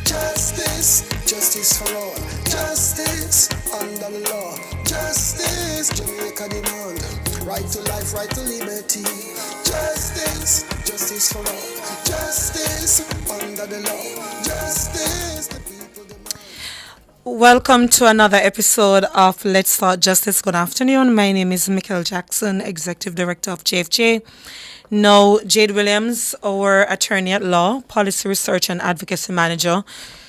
Justice, justice for all. Justice under the law. Justice, Jamaica demand. Right to life, right to liberty. Justice, justice for all. Justice under the law. Justice, the people demand. Welcome to another episode of Let's Talk Justice. Good afternoon. My name is Michael Jackson, Executive Director of JFJ. Now, Jade Williams, our attorney at law, policy research and advocacy manager.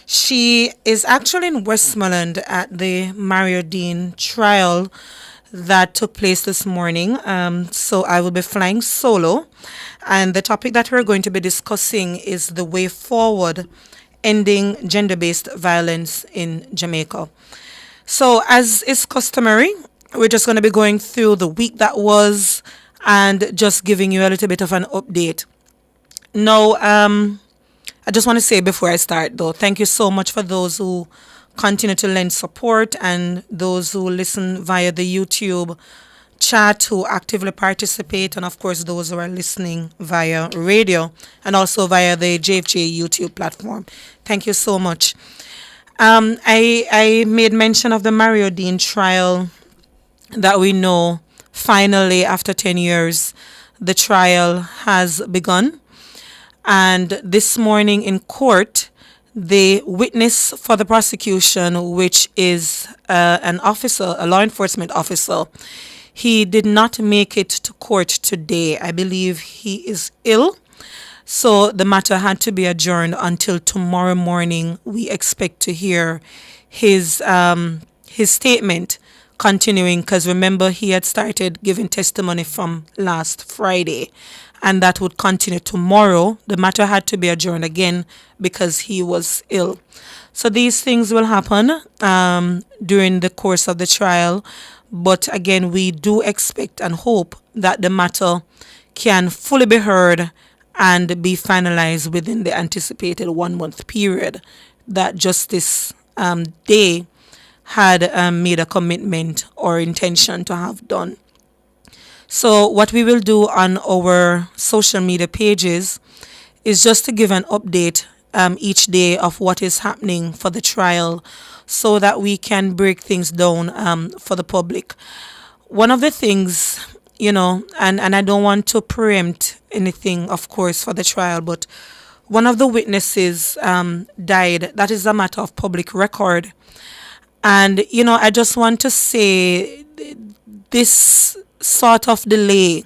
She is actually in Westmoreland at the Mario Dean trial that took place this morning. So I will be flying solo. And the topic that we're going to be discussing is the way forward ending gender-based violence in Jamaica. So as is customary, we're just going to be going through the week that was and just giving you a little bit of an update. Now, I just want to say before I start though, thank you so much for those who continue to lend support and those who listen via the YouTube chat, who actively participate, and of course those who are listening via radio and also via the JFJ YouTube platform. Thank you so much. I made mention of the Mario Dean trial that we know finally after 10 years the trial has begun. And this morning in court, the witness for the prosecution, which is an officer, a law enforcement officer, he did not make it to court today. I believe he is ill. So the matter had to be adjourned until tomorrow morning. We expect to hear his statement continuing, because remember he had started giving testimony from last Friday, and that would continue tomorrow. The matter had to be adjourned again because he was ill. So these things will happen during the course of the trial. But again, we do expect and hope that the matter can fully be heard and be finalized within the anticipated 1 month period that Justice Day had made a commitment or intention to have done. So what we will do on our social media pages is just to give an update each day of what is happening for the trial so that we can break things down for the public. One of the things, and I don't want to preempt anything, of course, for the trial, but one of the witnesses died. That is a matter of public record. And, I just want to say this sort of delay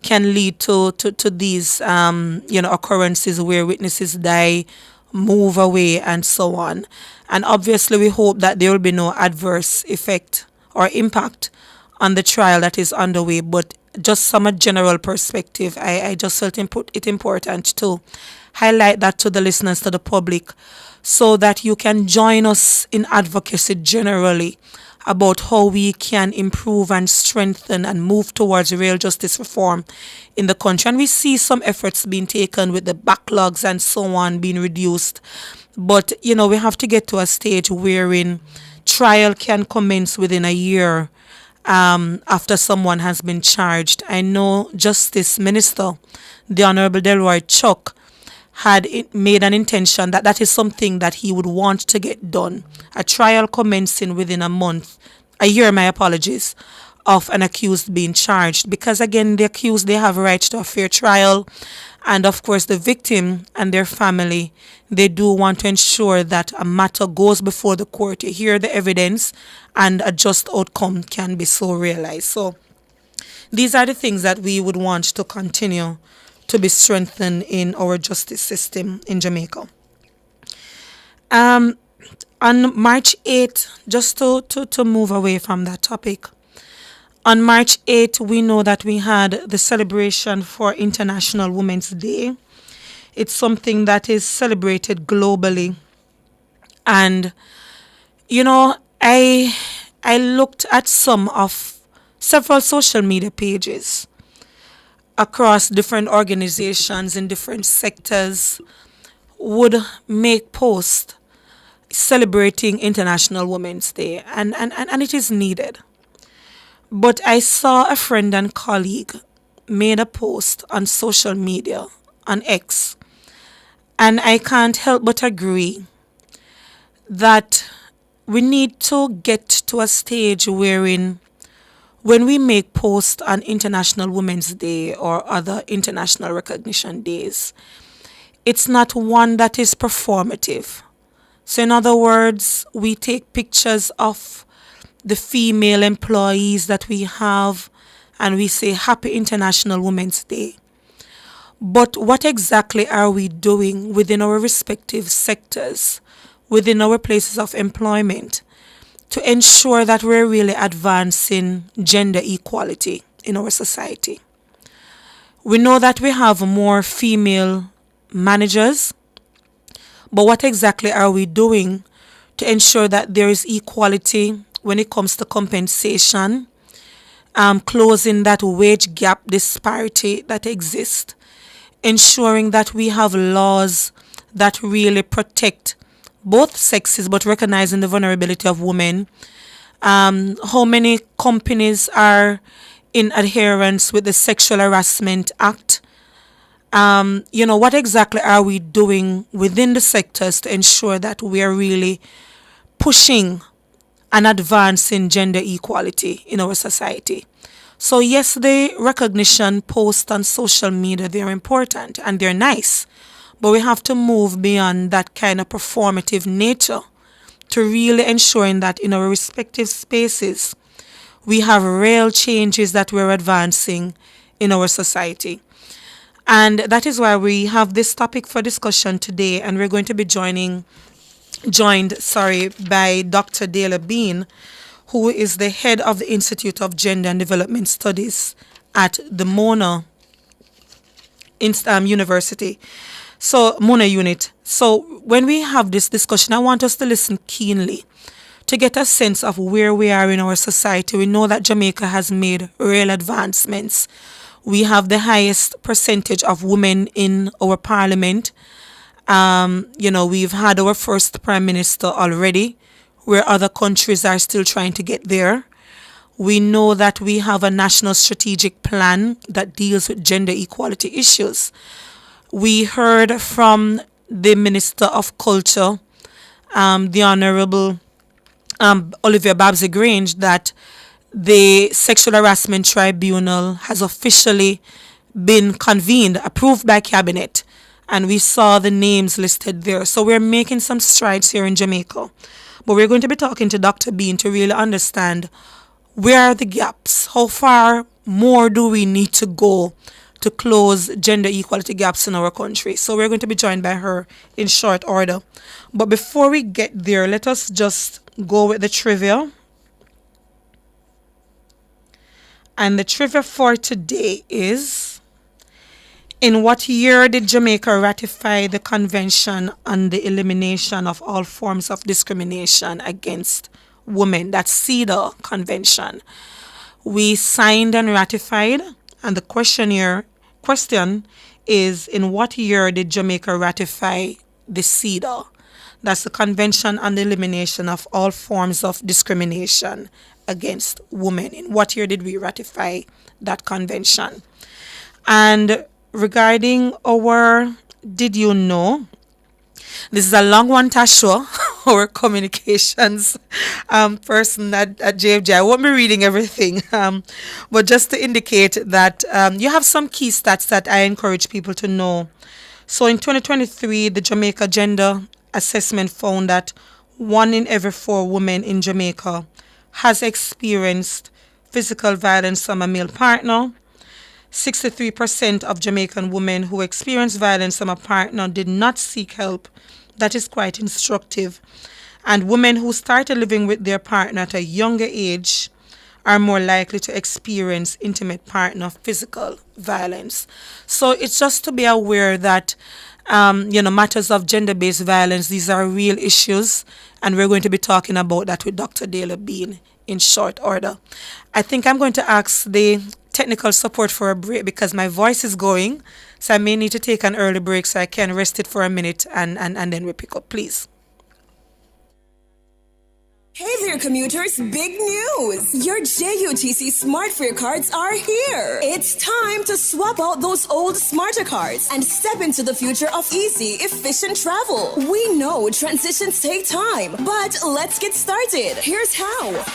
can lead to these, occurrences where witnesses die, move away, and so on. And obviously, we hope that there will be no adverse effect or impact on the trial that is underway. But just from a general perspective, I just felt it important to highlight that to the listeners, to the public, so that you can join us in advocacy generally about how we can improve and strengthen and move towards real justice reform in the country. And we see some efforts being taken with the backlogs and so on being reduced. But, we have to get to a stage wherein trial can commence within a year after someone has been charged. I know Justice Minister, the Honorable Delroy Chuck, had made an intention that is something that he would want to get done. A trial commencing within a year, my apologies, of an accused being charged. Because again, the accused, they have a right to a fair trial. And of course, the victim and their family, they do want to ensure that a matter goes before the court to hear the evidence and a just outcome can be so realized. So these are the things that we would want to continue to be strengthened in our justice system in Jamaica. On March 8th, just to move away from that topic, on March 8th, we know that we had the celebration for International Women's Day. It's something that is celebrated globally. And, I looked at several social media pages across different organizations in different sectors would make posts celebrating International Women's Day, and it is needed. But I saw a friend and colleague made a post on social media, on X, and I can't help but agree that we need to get to a stage wherein when we make posts on International Women's Day or other international recognition days, it's not one that is performative. So, in other words, we take pictures of the female employees that we have and we say Happy International Women's Day. But what exactly are we doing within our respective sectors, within our places of employment, to ensure that we're really advancing gender equality in our society? We know that we have more female managers, but what exactly are we doing to ensure that there is equality when it comes to compensation, closing that wage gap disparity that exists, ensuring that we have laws that really protect both sexes but recognizing the vulnerability of women? How many companies are in adherence with the Sexual Harassment Act? What exactly are we doing within the sectors to ensure that we are really pushing and advancing gender equality in our society? So yes, the recognition posts on social media, they're important and they're nice, but we have to move beyond that kind of performative nature to really ensuring that in our respective spaces, we have real changes that we're advancing in our society. And that is why we have this topic for discussion today, and we're going to be joined by Dr. Dela Bean, who is the head of the Institute of Gender and Development Studies at the Mona University. So, Mona Unit. So, when we have this discussion, I want us to listen keenly to get a sense of where we are in our society. We know that Jamaica has made real advancements. We have the highest percentage of women in our parliament. We've had our first prime minister already, where other countries are still trying to get there. We know that we have a national strategic plan that deals with gender equality issues. We heard from the Minister of Culture, the Honorable Olivia Babsy Grange, that the Sexual Harassment Tribunal has officially been convened, approved by Cabinet, and we saw the names listed there. So we're making some strides here in Jamaica. But we're going to be talking to Dr. Bean to really understand where are the gaps, how far more do we need to go to close gender equality gaps in our country. So we're going to be joined by her in short order. But before we get there, let us just go with the trivia. And the trivia for today is, in what year did Jamaica ratify the Convention on the Elimination of All Forms of Discrimination Against Women? That's CEDAW Convention. We signed and ratified, and the question is, in what year did Jamaica ratify the CEDAW? That's the Convention on the Elimination of All Forms of Discrimination Against Women. In what year did we ratify that convention? And regarding our Did You Know? This is a long one, Tasha, our communications person at JFJ. I won't be reading everything, but just to indicate that you have some key stats that I encourage people to know. So in 2023, the Jamaica Gender Assessment found that 1 in every 4 women in Jamaica has experienced physical violence from a male partner. 63% of Jamaican women who experienced violence from a partner did not seek help. That is quite instructive. And women who started living with their partner at a younger age are more likely to experience intimate partner physical violence. So it's just to be aware that matters of gender-based violence, these are real issues, and we're going to be talking about that with Dr. Dela Bean in short order. I think I'm going to ask the technical support for a break because my voice is going, so I may need to take an early break so I can rest it for a minute and then we pick up, please. Hey there, commuters, big news! Your JUTC Smart Fare cards are here! It's time to swap out those old Smarter cards and step into the future of easy, efficient travel. We know transitions take time, but let's get started. Here's how.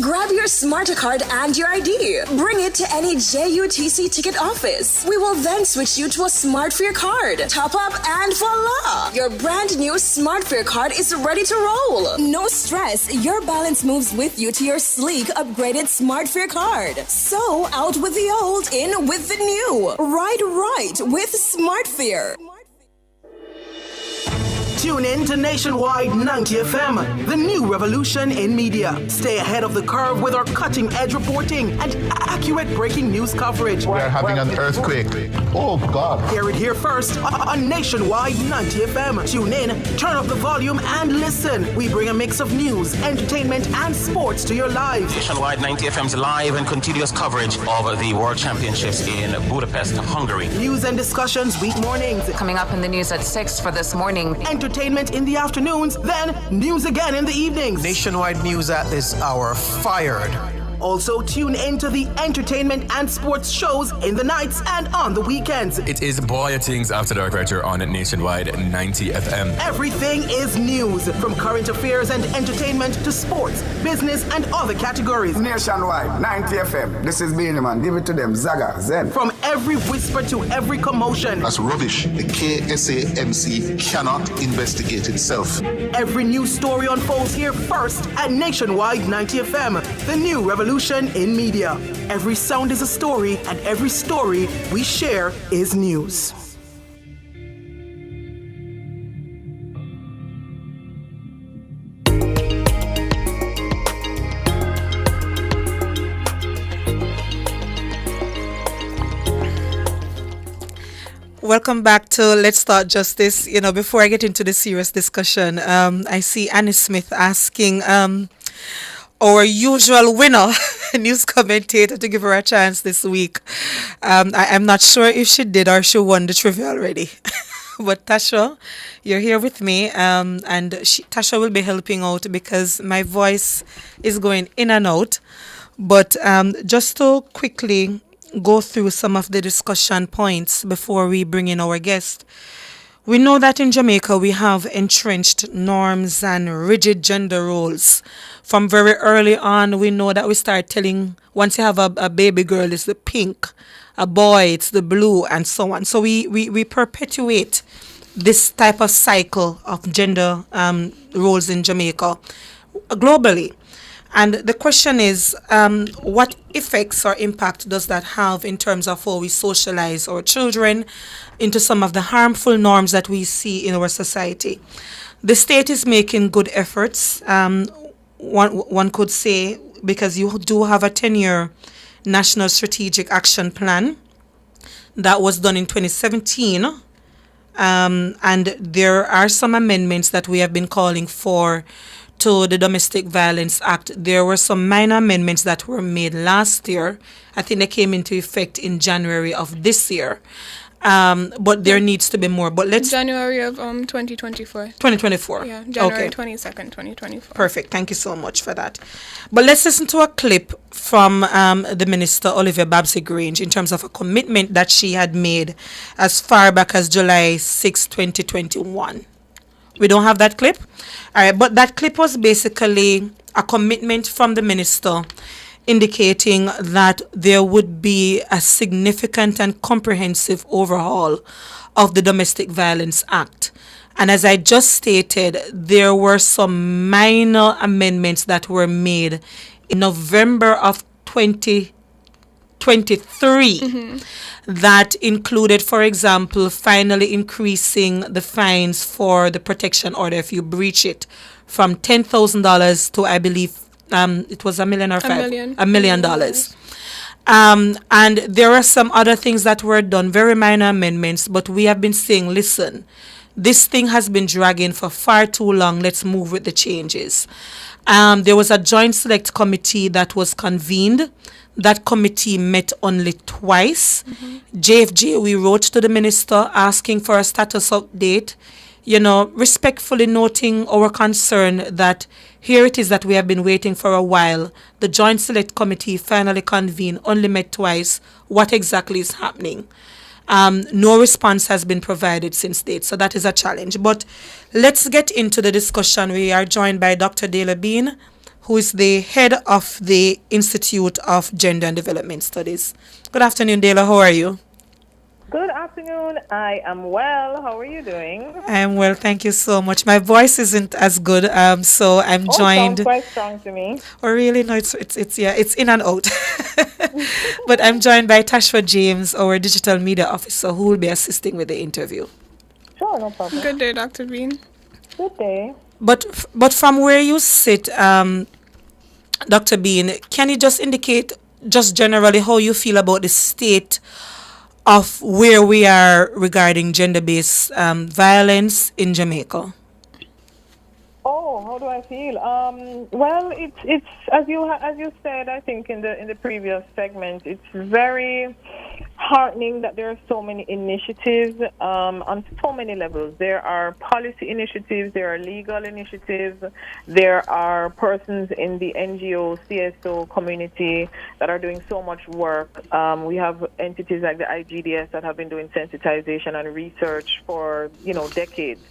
Grab your Smarter card and your ID. Bring it to any JUTC ticket office. We will then switch you to a Smart Fare card. Top up and voila! Your brand new Smart Fare card is ready to roll. No stress. Your balance moves with you to your sleek, upgraded Smart Fare card. So, out with the old, in with the new. Right, with Smart Fare. Tune in to Nationwide 90 FM, the new revolution in media. Stay ahead of the curve with our cutting-edge reporting and accurate breaking news coverage. We're having an earthquake. Oh, God. Hear it here first on Nationwide 90 FM. Tune in, turn up the volume, and listen. We bring a mix of news, entertainment, and sports to your lives. Nationwide 90 FM's live and continuous coverage of the World Championships in Budapest, Hungary. News and discussions week mornings. Coming up in the news at 6 for this morning. Entertainment in the afternoons, then news again in the evenings. Nationwide news at this hour, fired. Also, tune into the entertainment and sports shows in the nights and on the weekends. It is Boy Things After Dark right here on Nationwide 90 FM. Everything is news, from current affairs and entertainment to sports, business, and other categories. Nationwide 90 FM. This is Beanie Man. Give it to them. Zaga, Zen. From every whisper to every commotion. That's rubbish. The KSAMC cannot investigate itself. Every news story unfolds here first at Nationwide 90 FM, the new revolution in media. Every sound is a story, and every story we share is news. Welcome back to Let's Start Justice. You know, before I get into the serious discussion, I see Annie Smith asking our usual winner, news commentator, to give her a chance this week. I'm not sure if she did or she won the trivia already. But Tasha, you're here with me, and Tasha will be helping out because my voice is going in and out. But just to quickly go through some of the discussion points before we bring in our guest. We know that in Jamaica we have entrenched norms and rigid gender roles. From very early on, we know that we start telling, once you have a baby girl, it's the pink, a boy, it's the blue, and so on. So we perpetuate this type of cycle of gender roles in Jamaica globally. And the question is, what effects or impact does that have in terms of how we socialize our children into some of the harmful norms that we see in our society? The state is making good efforts, one could say, because you do have a 10-year National Strategic Action Plan that was done in 2017. And there are some amendments that we have been calling for to the Domestic Violence Act. There were some minor amendments that were made last year. I think they came into effect in January of this year. But there needs to be more. But let's January of 2024. 2024. Yeah, January okay. 22nd, 2024. Perfect. Thank you so much for that. But let's listen to a clip from the Minister Olivia Babsy-Grange in terms of a commitment that she had made as far back as July 6, 2021. We don't have that clip. All right, but that clip was basically a commitment from the minister indicating that there would be a significant and comprehensive overhaul of the Domestic Violence Act. And as I just stated, there were some minor amendments that were made in November of 2023 that included, for example, finally increasing the fines for the protection order if you breach it from $10,000 to, I believe, it was $1 million or $1 million. And there are some other things that were done, very minor amendments, but we have been saying, listen, this thing has been dragging for far too long. Let's move with the changes. There was a joint select committee that was convened. That committee met only twice. JFJ, we wrote to the minister asking for a status update. respectfully noting our concern that here it is that we have been waiting for a while. The Joint Select Committee finally convened, only met twice. What exactly is happening? No response has been provided since date, so that is a challenge. But let's get into the discussion. We are joined by Dr. Dela Bean, who is the head of the Institute of Gender and Development Studies. Good afternoon, Dela. How are you? Good afternoon. I am well. How are you doing? I am well, thank you so much. My voice isn't as good, so I'm joined. Sounds quite strong to me. Oh, really? No, it's in and out. But I'm joined by Tashwa James, our digital media officer, who will be assisting with the interview. Sure, no problem. Good day, Dr. Bean. Good day. But from where you sit, Dr. Bean, can you just indicate, just generally, how you feel about the state of where we are regarding gender-based violence in Jamaica? Oh, how do I feel? Well, it's as you said, I think in the previous segment, it's very heartening that there are so many initiatives on so many levels. There are policy initiatives, there are legal initiatives, there are persons in the NGO, CSO community that are doing so much work. We have entities like the IGDS that have been doing sensitization and research for decades.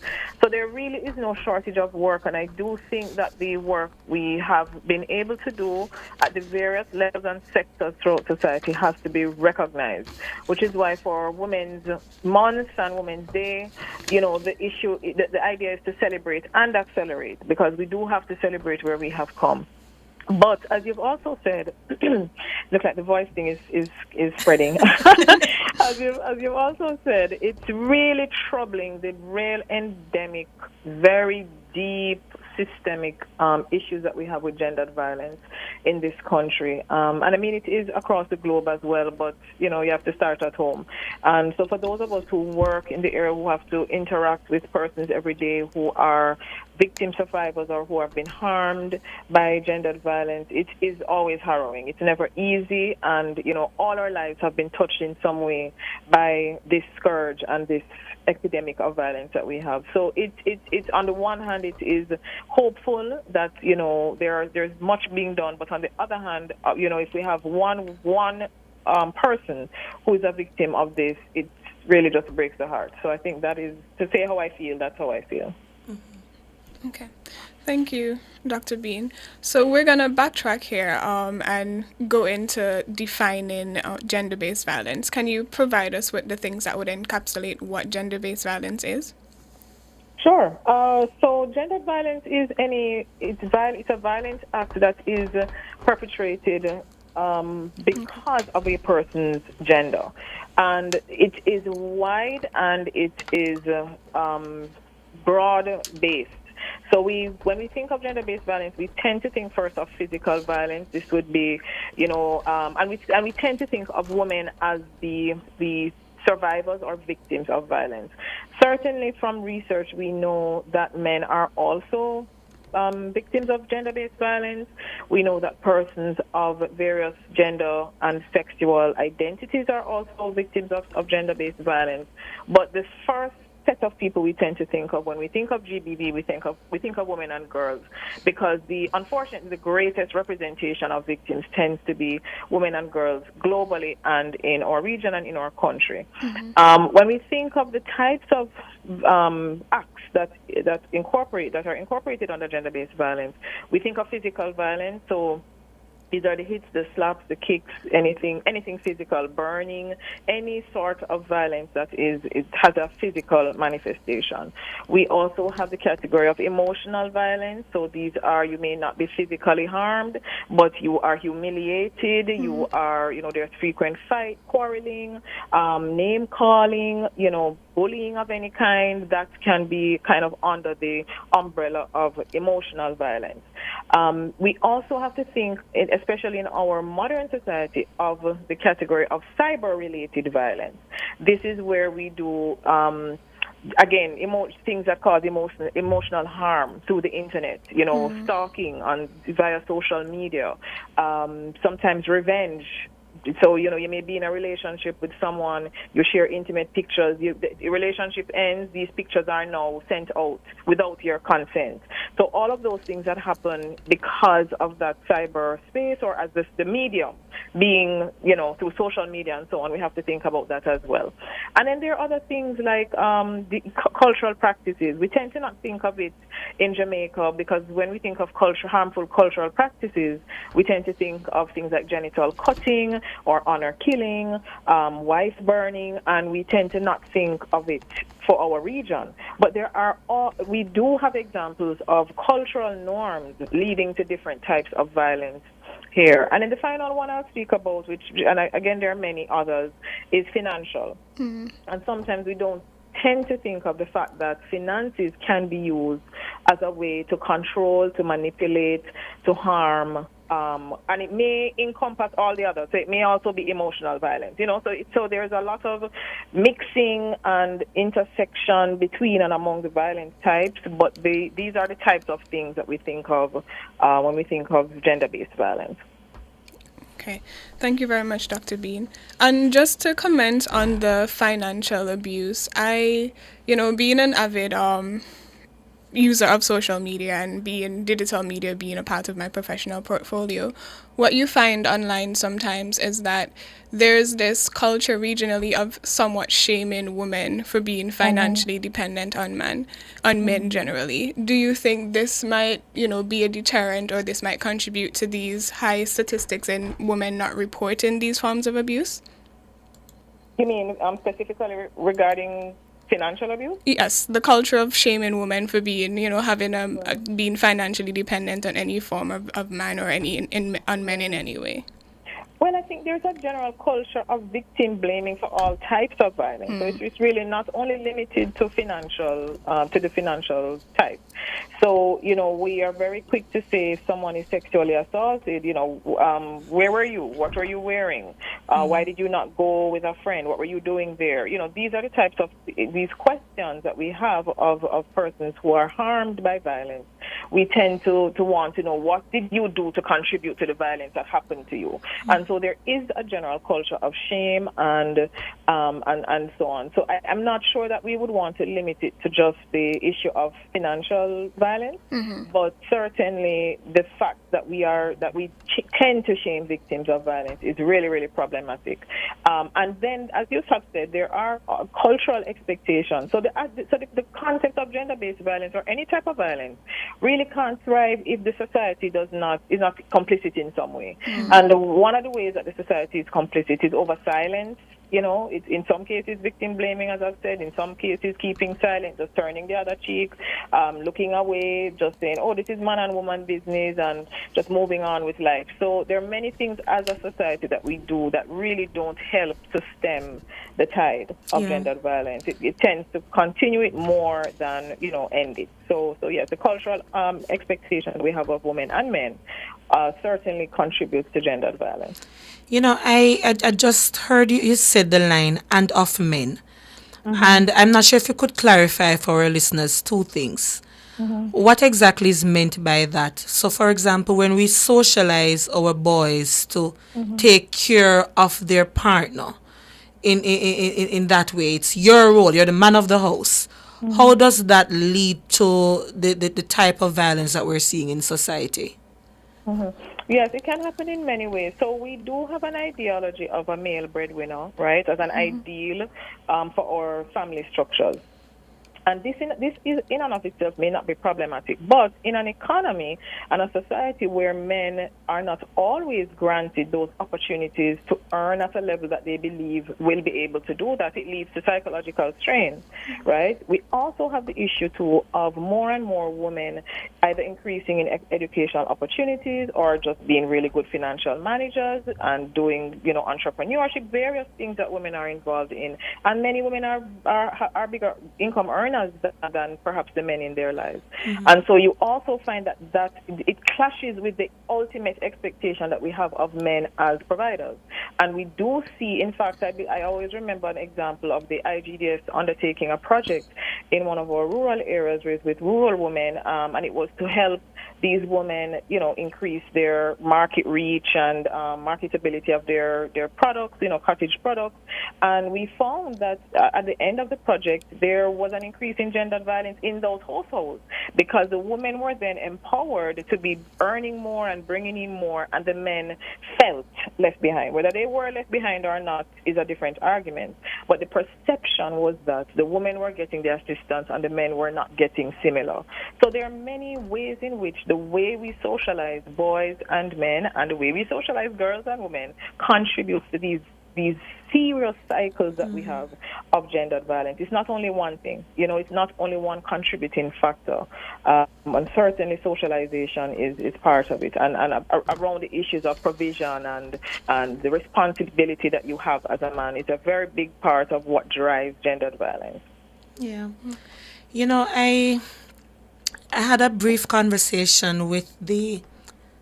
So there really is no shortage of work, and I do think that the work we have been able to do at the various levels and sectors throughout society has to be recognized, which is why for Women's Month and Women's Day, the idea is to celebrate and accelerate, because we do have to celebrate where we have come. But as you've also said, look like the voice thing is spreading. as you've also said, it's really troubling, the real endemic, very deep systemic issues that we have with gendered violence in this country. And I mean, it is across the globe as well, but, you have to start at home. And so for those of us who work in the area, who have to interact with persons every day who are victim survivors or who have been harmed by gendered violence, it is always harrowing. It's never easy. And, all our lives have been touched in some way by this scourge and this epidemic of violence that we have. So it's on the one hand, it is hopeful that there's much being done, but on the other hand, if we have one person who is a victim of this, it really just breaks the heart. So I think that is, to say how I feel, that's how I feel. Mm-hmm. Okay. Thank you, Dr. Bean. So we're going to backtrack here and go into defining gender-based violence. Can you provide us with the things that would encapsulate what gender-based violence is? Sure. So gendered violence is it's a violent act that is perpetrated because of a person's gender. And it is wide and it is broad-based. So when we think of gender-based violence, we tend to think first of physical violence. This would be, and we tend to think of women as the survivors or victims of violence. Certainly from research, we know that men are also victims of gender-based violence. We know that persons of various gender and sexual identities are also victims of gender-based violence. But the first set of people we tend to think of when we think of GBV, we think of women and girls, because unfortunately the greatest representation of victims tends to be women and girls globally and in our region and in our country. Mm-hmm. When we think of the types of acts that are incorporated under gender-based violence, we think of physical violence. So these are the hits, the slaps, the kicks, anything physical, burning, any sort of violence that has a physical manifestation. We also have the category of emotional violence. So these are, you may not be physically harmed, but you are humiliated. Mm-hmm. You are, there's frequent fight, quarreling, name calling, bullying of any kind. That can be kind of under the umbrella of emotional violence. We also have to think, especially in our modern society, of the category of cyber-related violence. This is where we do, again, things that cause emotional harm through the internet, stalking via social media, sometimes revenge, So, you may be in a relationship with someone, you share intimate pictures, the relationship ends, these pictures are now sent out without your consent. So all of those things that happen because of that cyber space, or as the medium being, through social media and so on, we have to think about that as well. And then there are other things like the cultural practices. We tend to not think of it in Jamaica because when we think of harmful cultural practices, we tend to think of things like genital cutting or honor killing, wife burning, and we tend to not think of it for our region. But we do have examples of cultural norms leading to different types of violence here. And then the final one I'll speak about, again, there are many others, is financial. And sometimes we don't tend to think of the fact that finances can be used as a way to control, to manipulate, to harm, and it may encompass all the others. So it may also be emotional violence, So there's a lot of mixing and intersection between and among the violence types, but these are the types of things that we think of when we think of gender-based violence. Okay, thank you very much, Dr. Bean. And just to comment on the financial abuse, being an avid user of social media and digital media being a part of my professional portfolio, what you find online sometimes is that there's this culture regionally of somewhat shaming women for being financially dependent on men generally. Do you think this might, be a deterrent, or this might contribute to these high statistics in women not reporting these forms of abuse? You mean specifically regarding financial abuse? Yes, the culture of shaming women for being, being financially dependent on any form of man or on men in any way. Well, I think there's a general culture of victim blaming for all types of violence. So it's really not only limited to the financial type. So, we are very quick to say if someone is sexually assaulted, where were you? What were you wearing? Why did you not go with a friend? What were you doing there? These are the types of these questions that we have of persons who are harmed by violence. We tend to want to know, what did you do to contribute to the violence that happened to you? And so there is a general culture of shame and so on. So I'm not sure that we would want to limit it to just the issue of financial violence, but certainly the fact that we tend to shame victims of violence is really, really problematic. And then, as you have said, there are cultural expectations. So the concept of gender-based violence or any type of violence really can't thrive if the society is not complicit in some way. And one of the ways that the society is complicit is over silence. It's in some cases victim blaming, as I've said. In some cases, keeping silent, just turning the other cheek, looking away, just saying, "Oh, this is man and woman business," and just moving on with life. So there are many things as a society that we do that really don't help to stem the tide of gendered violence. It tends to continue it more than end it. So yes, the cultural expectations we have of women and men certainly contributes to gendered violence. I just heard you said the line, "and of men." And I'm not sure if you could clarify for our listeners two things. What exactly is meant by that? So, for example, when we socialize our boys to take care of their partner in that way, it's your role, you're the man of the house. How does that lead to the type of violence that we're seeing in society? Yes, it can happen in many ways. So we do have an ideology of a male breadwinner, right, as an ideal for our family structures. And this is in and of itself may not be problematic, but in an economy and a society where men are not always granted those opportunities to earn at a level that they believe will be able to do that, it leads to psychological strain, right? We also have the issue too of more and more women either increasing in educational opportunities or just being really good financial managers and doing, entrepreneurship, various things that women are involved in. And many women are bigger income earners than perhaps the men in their lives. And so you also find that it clashes with the ultimate expectation that we have of men as providers. And we do see, in fact, I always remember an example of the IGDS undertaking a project in one of our rural areas with rural women, and it was to help these women, increase their market reach and marketability of their products, cottage products. And we found that at the end of the project, there was an increase in gender violence in those households because the women were then empowered to be earning more and bringing in more, and the men felt left behind. Whether they were left behind or not is a different argument. But the perception was that the women were getting the assistance and the men were not getting similar. So there are many ways in which the way we socialize boys and men and the way we socialize girls and women contributes to these serious cycles that we have of gendered violence. It's not only one thing, it's not only one contributing factor. And certainly socialization is part of it. And around the issues of provision and the responsibility that you have as a man is a very big part of what drives gendered violence. Yeah. I had a brief conversation with the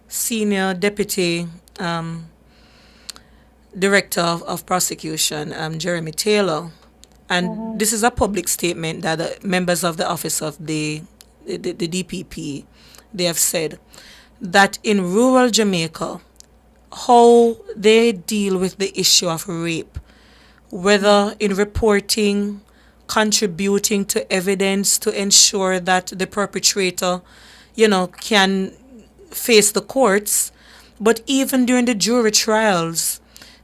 senior deputy director of prosecution, Jeremy Taylor, and this is a public statement that the members of the office of the DPP, they have said that in rural Jamaica, how they deal with the issue of rape, whether in reporting, contributing to evidence to ensure that the perpetrator, can face the courts. But even during the jury trials,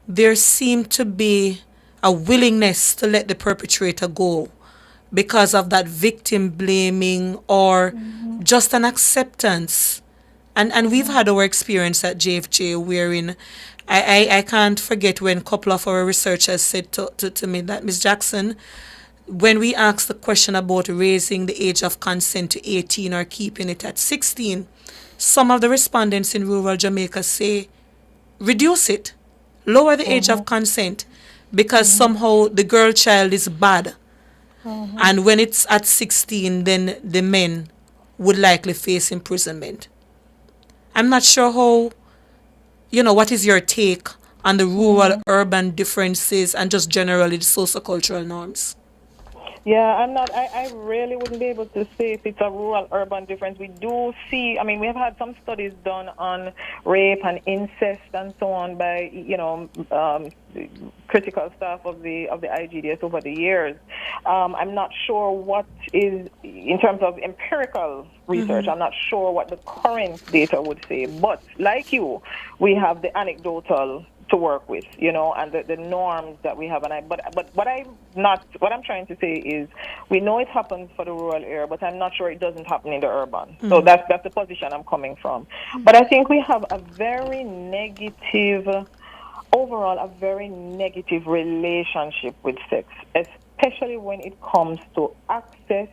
there seemed to be a willingness to let the perpetrator go because of that victim blaming or just an acceptance. And we've had our experience at JFJ wherein I can't forget when a couple of our researchers said to me that, Ms. Jackson, when we asked the question about raising the age of consent to 18 or keeping it at 16, some of the respondents in rural Jamaica say, reduce it, lower the age of consent, because somehow the girl child is bad. And when it's at 16, then the men would likely face imprisonment. I'm not sure how, what is your take on the rural-urban differences and just generally the sociocultural norms? Yeah, I really wouldn't be able to say if it's a rural-urban difference. We do see, we have had some studies done on rape and incest and so on by, critical staff of the IGDS over the years. I'm not sure what is, in terms of empirical research, I'm not sure what the current data would say. But like you, we have the anecdotal to work with, and the norms that we have. But what I'm trying to say is, we know it happens for the rural area, but I'm not sure it doesn't happen in the urban. So that's the position I'm coming from. But I think we have a very negative relationship with sex, especially when it comes to access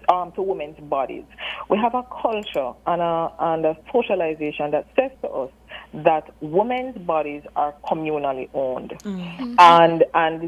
to women's bodies. We have a culture and a socialization that says to us that women's bodies are communally owned. And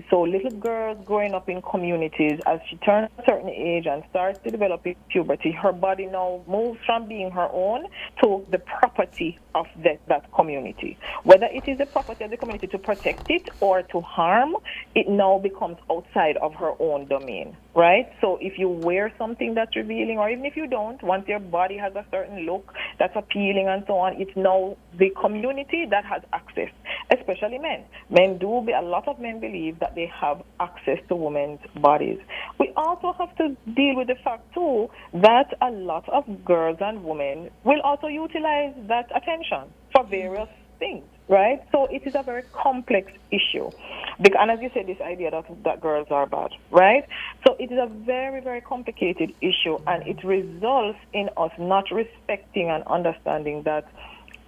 so little girls growing up in communities, as she turns a certain age and starts to develop puberty, her body now moves from being her own to the property of that community. Whether it is the property of the community to protect it or to harm, it now becomes outside of her own domain, right? So if you wear something that's revealing, or even if you don't, once your body has a certain look that's appealing and so on, it's now the community that has access, especially men. A lot of men believe that they have access to women's bodies. We also have to deal with the fact, too, that a lot of girls and women will also utilize that attention for various things, right? So it is a very complex issue. And as you said, this idea that girls are bad, right? So it is a very, very complicated issue, and it results in us not respecting and understanding that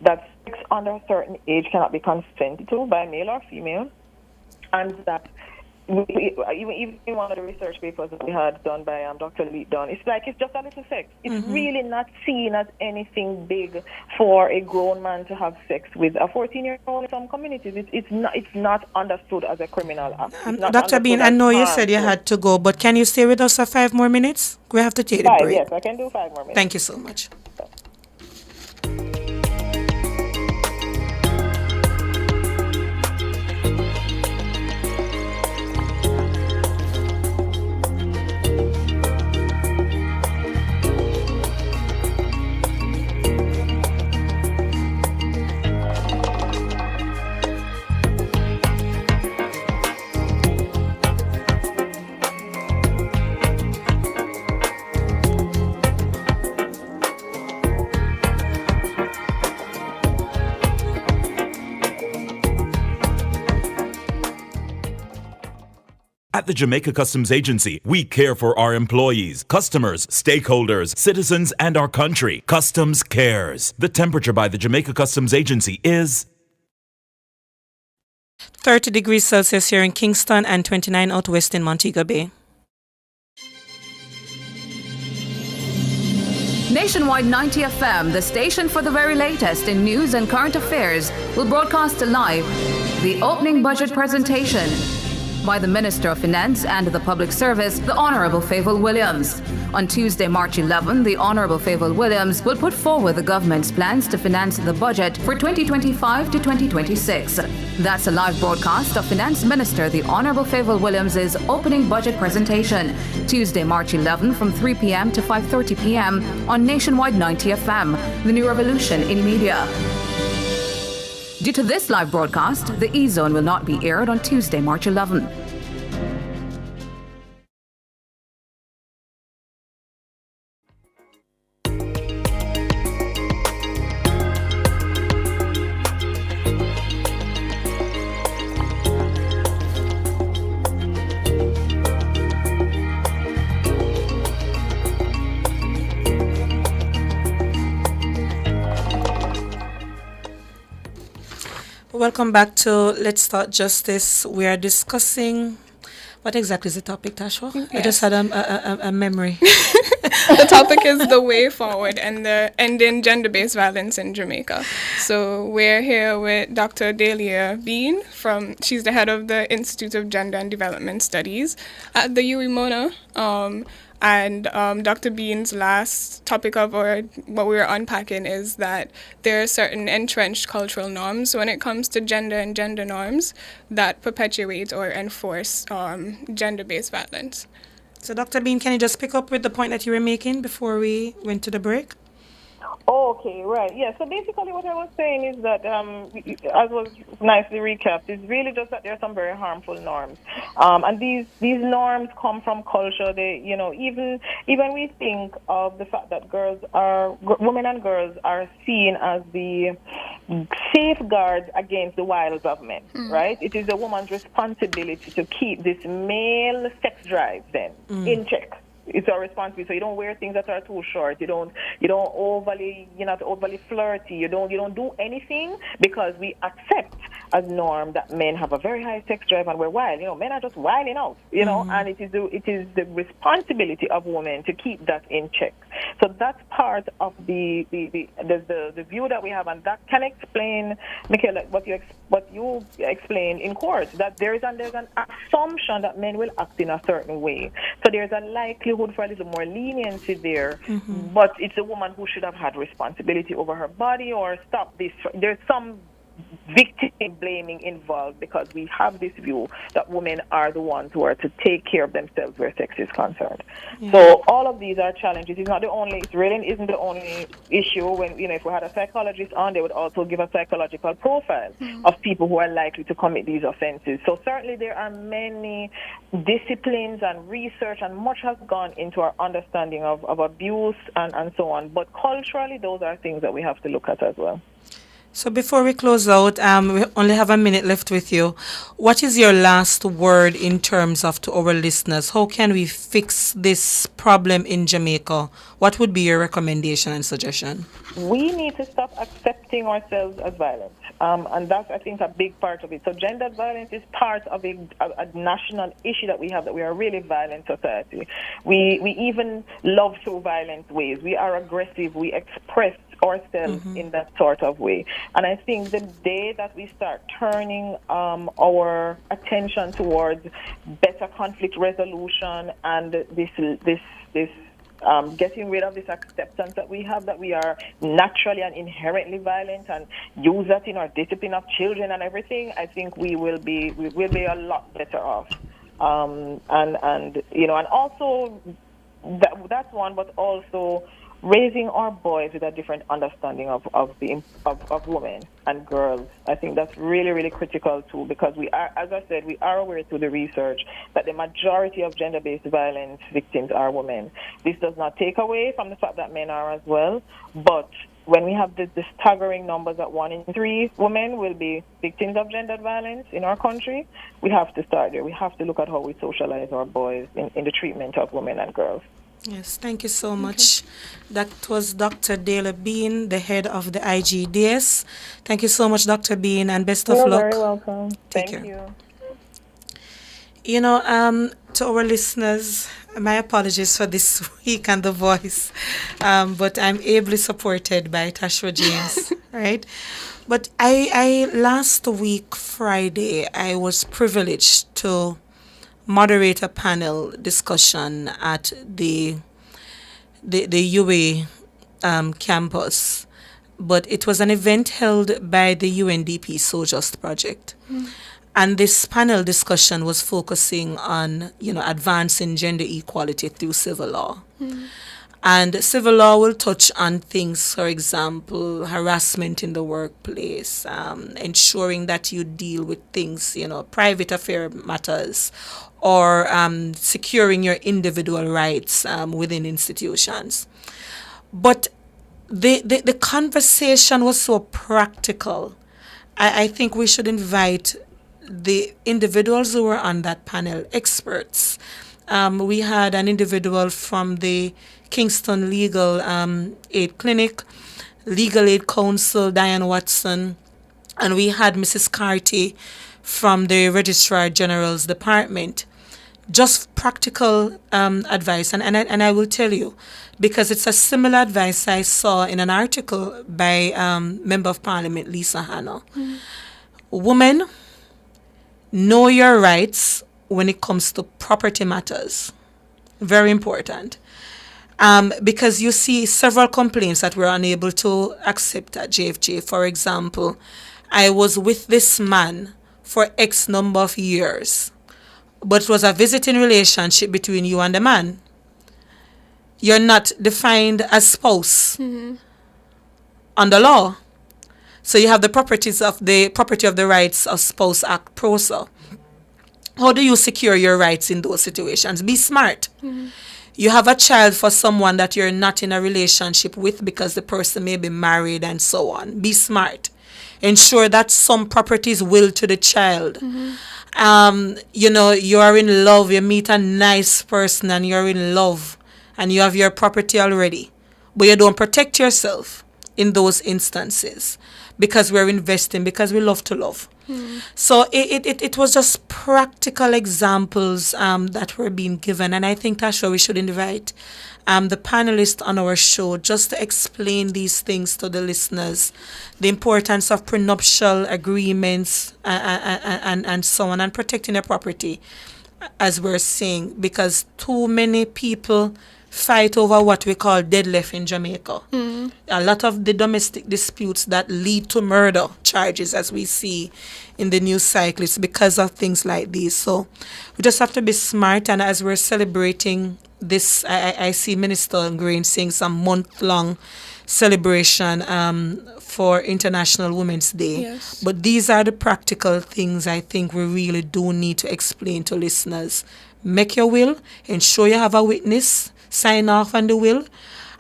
sex under a certain age cannot be consented to by male or female, and that even in one of the research papers that we had done by Dr. Lee Dunn, it's just a little sex. It's really not seen as anything big for a grown man to have sex with a 14-year-old in some communities. It's not understood as a criminal act. Dr. Bean, I know you said you had to go, but can you stay with us for 5 more minutes? We have to take the break. Yes, I can do 5 more minutes. Thank you so much. At the Jamaica Customs Agency, we care for our employees, customers, stakeholders, citizens, and our country. Customs cares. The temperature by the Jamaica Customs Agency is 30 degrees Celsius here in Kingston and 29 out west in Montego Bay. Nationwide 90 FM, the station for the very latest in news and current affairs, will broadcast live the opening budget presentation by the Minister of Finance and the Public Service, the Honourable Favour Williams. On Tuesday, March 11, the Honourable Favour Williams will put forward the government's plans to finance the budget for 2025 to 2026. That's a live broadcast of Finance Minister the Honourable Favour Williams' opening budget presentation, Tuesday, March 11 from 3 p.m. to 5:30 p.m. on Nationwide 90 FM, the new revolution in media. Due to this live broadcast, the E-Zone will not be aired on Tuesday, March 11. Welcome back to Let's Start Justice. We are discussing, what exactly is the topic, Tashwa? Yes. I just had a memory. The topic is the way forward and the ending gender-based violence in Jamaica. So we're here with Dr. Delia Bean she's the head of the Institute of Gender and Development Studies at the UWI Mona. And Dr. Bean's last topic what we were unpacking is that there are certain entrenched cultural norms when it comes to gender and gender norms that perpetuate or enforce gender-based violence. So Dr. Bean, can you just pick up with the point that you were making before we went to the break? Okay, right. Yeah, so basically what I was saying is that, as was nicely recapped, is really just that there are some very harmful norms. And these norms come from culture. They, even we think of the fact that women and girls are seen as the safeguards against the wiles of men, right? It is a woman's responsibility to keep this male sex drive then in check. It's our responsibility. So you don't wear things that are too short. You're not overly flirty. You don't do anything because we accept as norm that men have a very high sex drive and we're wild. Men are just wilding out. And it is the responsibility of women to keep that in check. So that's part of the view that we have, and that can explain, Michaela, what you explained in court, that there's an assumption that men will act in a certain way. So there's a likelihood for a little more leniency there, but it's a woman who should have had responsibility over her body or stop this. There's some victim blaming involved because we have this view that women are the ones who are to take care of themselves where sex is concerned. Yeah. So all of these are challenges. It really isn't the only issue. When if we had a psychologist on, they would also give a psychological profile of people who are likely to commit these offenses. So certainly there are many disciplines and research, and much has gone into our understanding of abuse and so on. But culturally, those are things that we have to look at as well. So before we close out, we only have a minute left with you. What is your last word in terms of to our listeners? How can we fix this problem in Jamaica? What would be your recommendation and suggestion? We need to stop accepting ourselves as violent. And that's, I think, a big part of it. So gender violence is part of a national issue that we have, that we are a really violent society. We even love through violent ways. We are aggressive. We express ourselves in that sort of way. And I think the day that we start turning our attention towards better conflict resolution and this getting rid of this acceptance that we have, that we are naturally and inherently violent, and use that in our discipline of children and everything, I think we will be a lot better off. And also that's one, but also raising our boys with a different understanding of women and girls. I think that's really, really critical too, because we are, as I said, we are aware through the research that the majority of gender-based violence victims are women. This does not take away from the fact that men are as well, but when we have the staggering numbers that 1 in 3 women will be victims of gendered violence in our country, we have to start there. We have to look at how we socialize our boys in the treatment of women and girls. Yes, thank you so much. That was Dr. Dale Bean, the head of the IGDS. Thank you so much, Dr. Bean, and best of You're luck. very welcome. Take Thank care. you. You know, to our listeners, my apologies for this week and the voice, but I'm ably supported by Tashwa James, right? But I last week, Friday, I was privileged to moderate a panel discussion at the UA campus, but it was an event held by the UNDP So Just Project. And this panel discussion was focusing on, advancing gender equality through civil law. And civil law will touch on things, for example, harassment in the workplace, ensuring that you deal with things, private affair matters, or securing your individual rights within institutions. But the conversation was so practical. I think we should invite the individuals who were on that panel, experts. We had an individual from the Kingston Legal Aid Clinic, Legal Aid Council, Diane Watson, and we had Mrs. Carty from the Registrar General's Department. Just practical advice, and I will tell you, because it's a similar advice I saw in an article by Member of Parliament Lisa Hanna. Women, know your rights when it comes to property matters. Very important. Because you see several complaints that we're unable to accept at JFJ. For example, I was with this man for X number of years, but it was a visiting relationship between you and the man. You're not defined as spouse under law. So you have the Property of the Rights of Spouse Act, PROSA. How do you secure your rights in those situations? Be smart. You have a child for someone that you're not in a relationship with because the person may be married and so on. Be smart. Ensure that some property is willed to the child. You are in love, you meet a nice person and you're in love and you have your property already, but you don't protect yourself in those instances because we're investing, because we love to love. So it was just practical examples that were being given, and I think that's why we should invite the panelists on our show just to explain these things to the listeners, the importance of prenuptial agreements and so on, and protecting their property, as we're saying, because too many people fight over what we call deadlift in Jamaica. A lot of the domestic disputes that lead to murder charges, as we see in the news cycle, it's because of things like these. So we just have to be smart, and as we're celebrating this, I see Minister Green saying some month-long celebration for International Women's Day. Yes. But these are the practical things I think we really do need to explain to listeners. Make your will, ensure you have a witness, sign off on the will,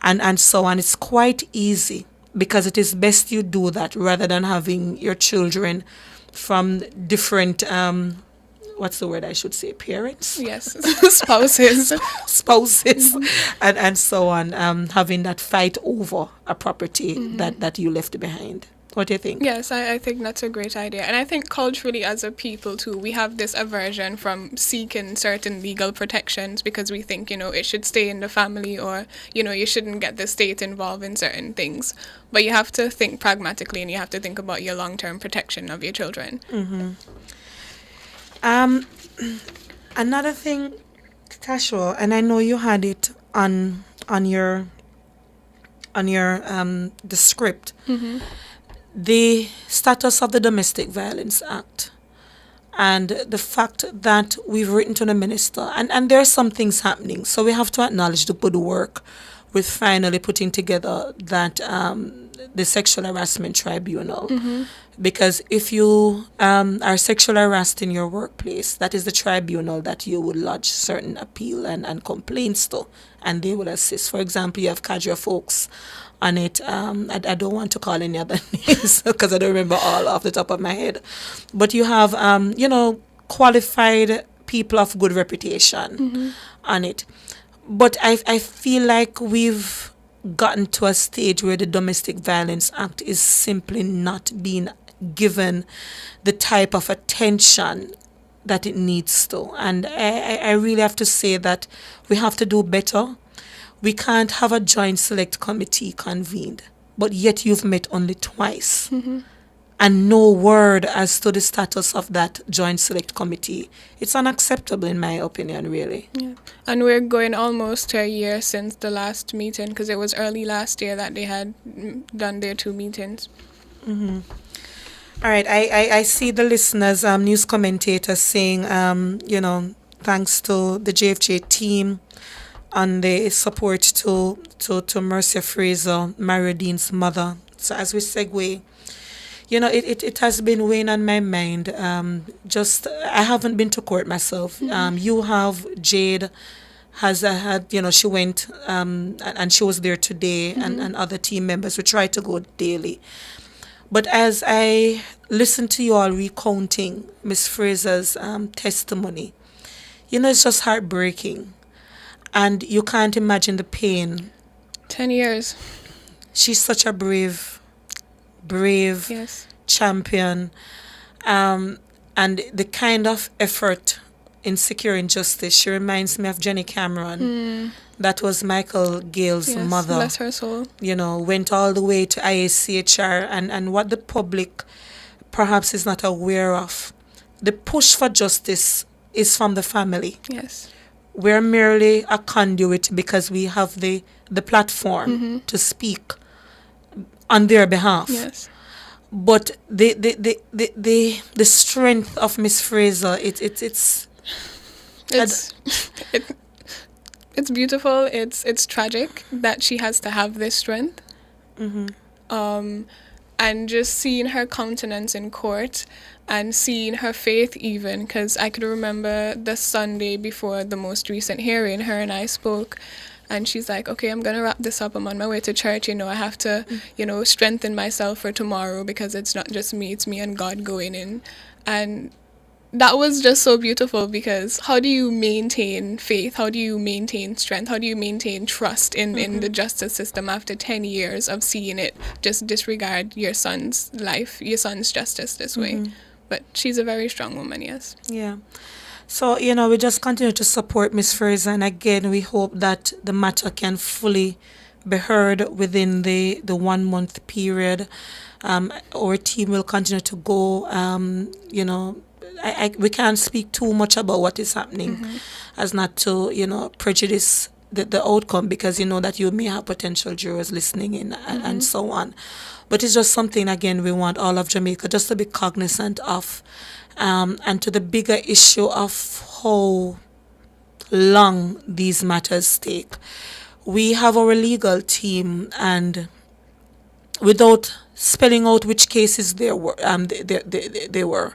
and so on. It's quite easy because it is best you do that rather than having your children from different, what's the word I should say, parents? Yes, spouses. Spouses, and so on, having that fight over a property that you left behind. What do you think? Yes, I think that's a great idea. And I think culturally as a people too, we have this aversion from seeking certain legal protections because we think, it should stay in the family, or, you shouldn't get the state involved in certain things. But you have to think pragmatically, and you have to think about your long-term protection of your children. Another thing, Tashwa, and I know you had it on your the script. The status of the Domestic Violence Act and the fact that we've written to the minister, and there are some things happening, so we have to acknowledge the good work with finally putting together that the sexual harassment tribunal. Because if you are sexually harassed in your workplace, that is the tribunal that you would lodge certain appeal and complaints to, and they will assist. For example, you have Cadre folks on it. I don't want to call any other names because I don't remember all off the top of my head. But you have, qualified people of good reputation on it. But I feel like we've gotten to a stage where the Domestic Violence Act is simply not being given the type of attention that it needs to. And I really have to say that we have to do better. We can't have a joint select committee convened, but yet you've met only twice. And no word as to the status of that joint select committee. It's unacceptable in my opinion, really. Yeah. And we're going almost to a year since the last meeting, because it was early last year that they had done their 2 meetings. All right, I see the listeners, news commentators saying, thanks to the JFJ team and the support to Mercia Fraser, Mario Dean's mother. So as we segue, it has been weighing on my mind. I haven't been to court myself. You have, Jade has had, she went and she was there today, and other team members. We try to go daily. But as I listen to you all recounting Miss Fraser's testimony, it's just heartbreaking. And you can't imagine the pain. 10 years. She's such a brave yes. champion. And the kind of effort in securing justice, she reminds me of Jenny Cameron. That was Michael Gale's mother. Bless her soul. Went all the way to IACHR, and what the public perhaps is not aware of. The push for justice is from the family. Yes. We're merely a conduit because we have the platform to speak on their behalf. Yes. But the strength of Miss Fraser, it's beautiful. It's tragic that she has to have this strength. And just seeing her countenance in court and seeing her faith even, because I could remember the Sunday before the most recent hearing, her and I spoke, and she's like, okay, I'm going to wrap this up. I'm on my way to church. I have to, strengthen myself for tomorrow because it's not just me, it's me and God going in. And that was just so beautiful, because how do you maintain faith? How do you maintain strength? How do you maintain trust in the justice system after 10 years of seeing it just disregard your son's life, your son's justice this way? But she's a very strong woman, yes. Yeah. So, we just continue to support Miss Fraser, and again, we hope that the matter can fully be heard within the 1 month period. Our team will continue to go, we can't speak too much about what is happening as not to, prejudice the outcome, because that you may have potential jurors listening in and so on. But it's just something, again, we want all of Jamaica just to be cognizant of, and to the bigger issue of how long these matters take. We have our legal team, and without spelling out which cases they were,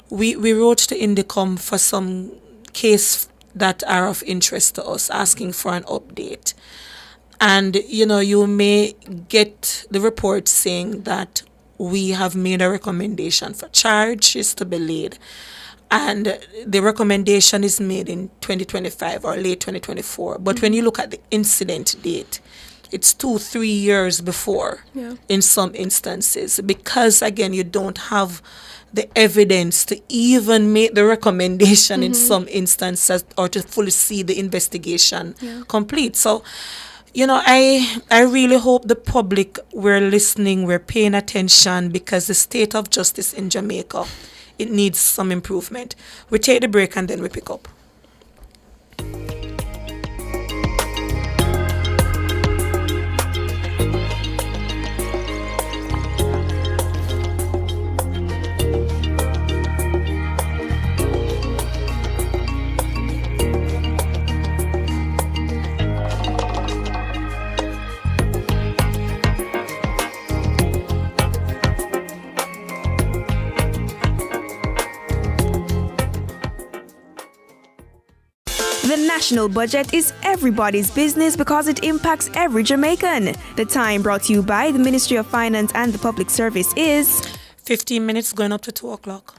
we wrote to Indicom for some case that are of interest to us, asking for an update. And, you may get the report saying that we have made a recommendation for charges to be laid. And the recommendation is made in 2025 or late 2024. But when you look at the incident date, it's 2-3 years before in some instances, because, again, you don't have the evidence to even make the recommendation in some instances, or to fully see the investigation complete. So, I really hope the public, we're listening, we're paying attention, because the state of justice in Jamaica, it needs some improvement. We take the break and then we pick up. national budget is everybody's business because it impacts every Jamaican. The time brought to you by the Ministry of Finance and the Public Service is 15 minutes going up to 2 o'clock.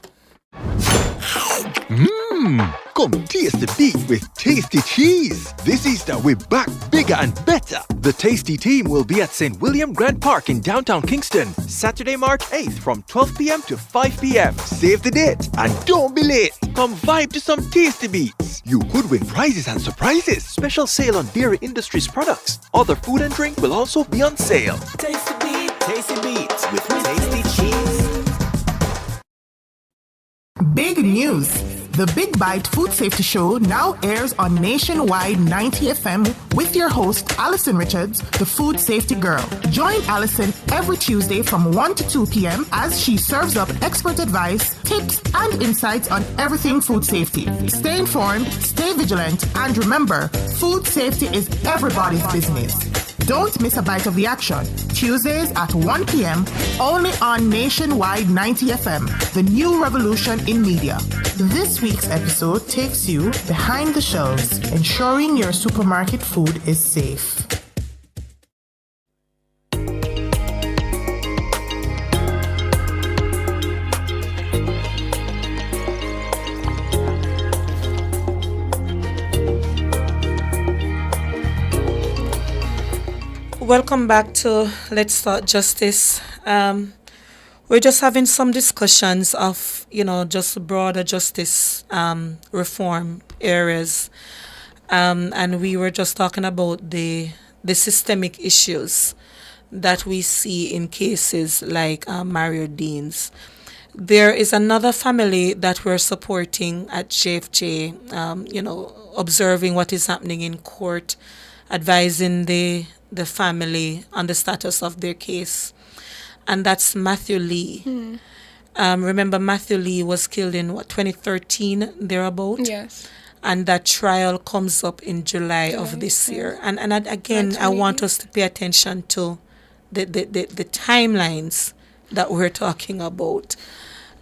Come taste the beat with Tasty Cheese. This Easter, we're back bigger and better. The Tasty team will be at St. William Grand Park in downtown Kingston, Saturday, March 8th from 12 p.m. to 5 p.m. Save the date and don't be late. Come vibe to some Tasty Beats. You could win prizes and surprises. Special sale on Dairy Industries products. Other food and drink will also be on sale. Tasty Beats with Tasty Cheese. Big news! The Big Bite Food Safety Show now airs on Nationwide 90 FM with your host, Alison Richards, the Food Safety Girl. Join Alison every Tuesday from 1 to 2 p.m. as she serves up expert advice, tips, and insights on everything food safety. Stay informed, stay vigilant, and remember, food safety is everybody's business. Don't miss a bite of the action. Tuesdays at 1 p.m. only on Nationwide 90 FM, the new revolution in media. This week's episode takes you behind the shelves, ensuring your supermarket food is safe. Welcome back to Let's Talk Justice. We're just having some discussions of, just broader justice reform areas. And we were just talking about the systemic issues that we see in cases like Mario Dean's. There is another family that we're supporting at JFJ, observing what is happening in court, advising the family on the status of their case. And that's Matthew Lee. Remember, Matthew Lee was killed in 2013, thereabout? Yes. And that trial comes up in July of this year. And again, I want us to pay attention to the timelines that we're talking about.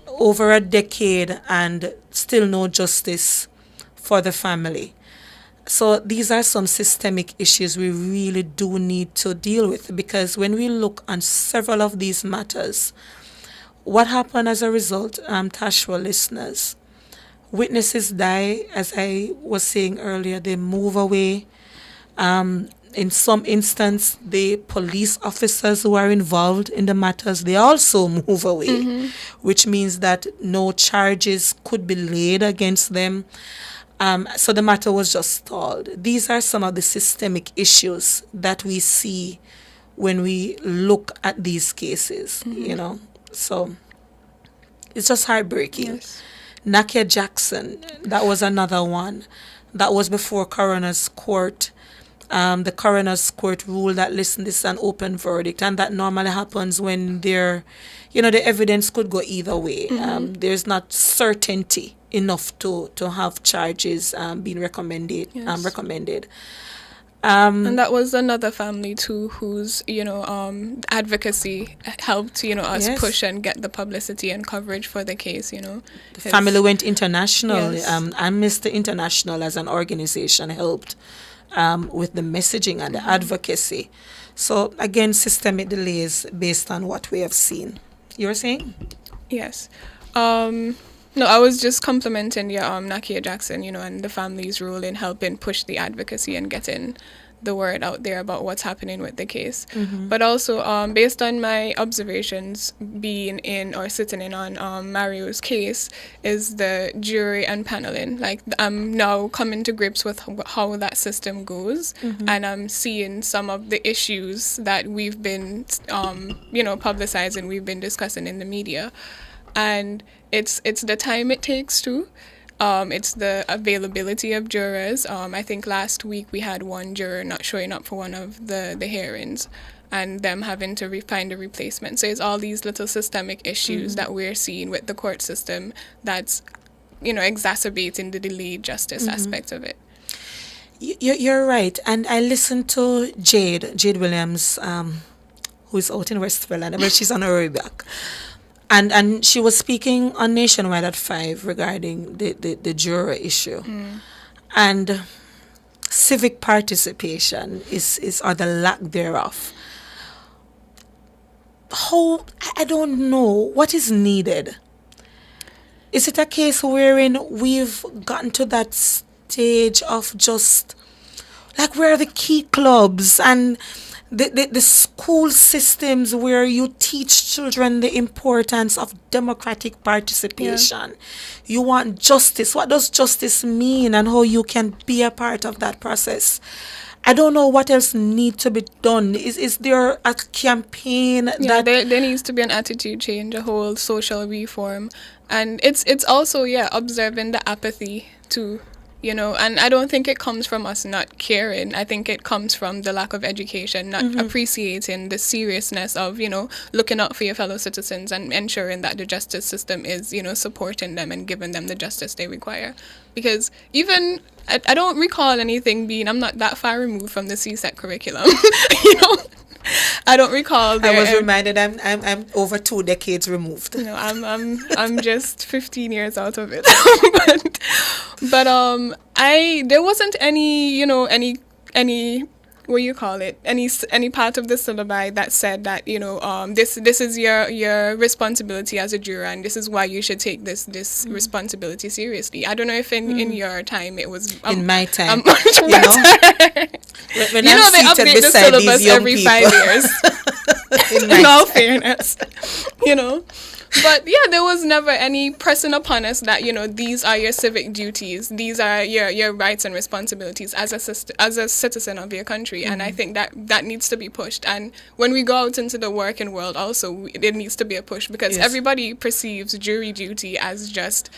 Over a decade and still no justice for the family. So these are some systemic issues we really do need to deal with, because when we look on several of these matters, what happened as a result, Tashwa listeners, witnesses die, as I was saying earlier, they move away. In some instance, the police officers who are involved in the matters, they also move away, which means that no charges could be laid against them. So the matter was just stalled. These are some of the systemic issues that we see when we look at these cases, So it's just heartbreaking. Yes. Nakia Jackson, that was another one. That was before coroner's court. The coroner's court ruled that, listen, this is an open verdict, and that normally happens when the evidence could go either way. There's not certainty enough to have charges being recommended. And that was another family too, whose advocacy helped us push and get the publicity and coverage for the case. The family went international. Yes. Amnesty International as an organization helped with the messaging and the advocacy. So again, systemic delays based on what we have seen. You were saying? Yes. No, I was just complimenting Nakia Jackson, and the family's role in helping push the advocacy and getting the word out there about what's happening with the case. But also, based on my observations being in or sitting in on Mario's case, is the jury and paneling. Like, I'm now coming to grips with how that system goes, and I'm seeing some of the issues that we've been, publicizing, we've been discussing in the media. And it's the time it takes to. It's the availability of jurors. I think last week we had one juror not showing up for one of the hearings and them having to find a replacement. So it's all these little systemic issues that we're seeing with the court system that's, exacerbating the delayed justice aspect of it. You're right. And I listened to Jade Williams, who's out in West Carolina, but she's on her way back. And she was speaking on Nationwide at 5 regarding the juror issue. And civic participation is or the lack thereof. How, I don't know what is needed. Is it a case wherein we've gotten to that stage of just like where are the key clubs and the school systems where you teach children the importance of democratic participation? You want justice. What does justice mean and how you can be a part of that process? I don't know what else need to be done. Is there a campaign Yeah, that there needs to be an attitude change, a whole social reform. And it's also, observing the apathy too, and I don't think it comes from us not caring. I think it comes from the lack of education, not appreciating the seriousness of, looking out for your fellow citizens and ensuring that the justice system is, supporting them and giving them the justice they require. Because even, I don't recall anything being, I'm not that far removed from the CSEC curriculum, I don't recall. I was reminded I'm over 2 decades removed. I'm just 15 years out of it. but there wasn't any what you call it, any part of the syllabi that said that this is your responsibility as a juror and this is why you should take this responsibility seriously. I don't know if in your time it was in my time much when they update the syllabus every people. 5 years. in all fairness, But there was never any pressing upon us that these are your civic duties, these are your rights and responsibilities as a citizen of your country, and I think that needs to be pushed. And when we go out into the working world, also it needs to be a push because everybody perceives jury duty as just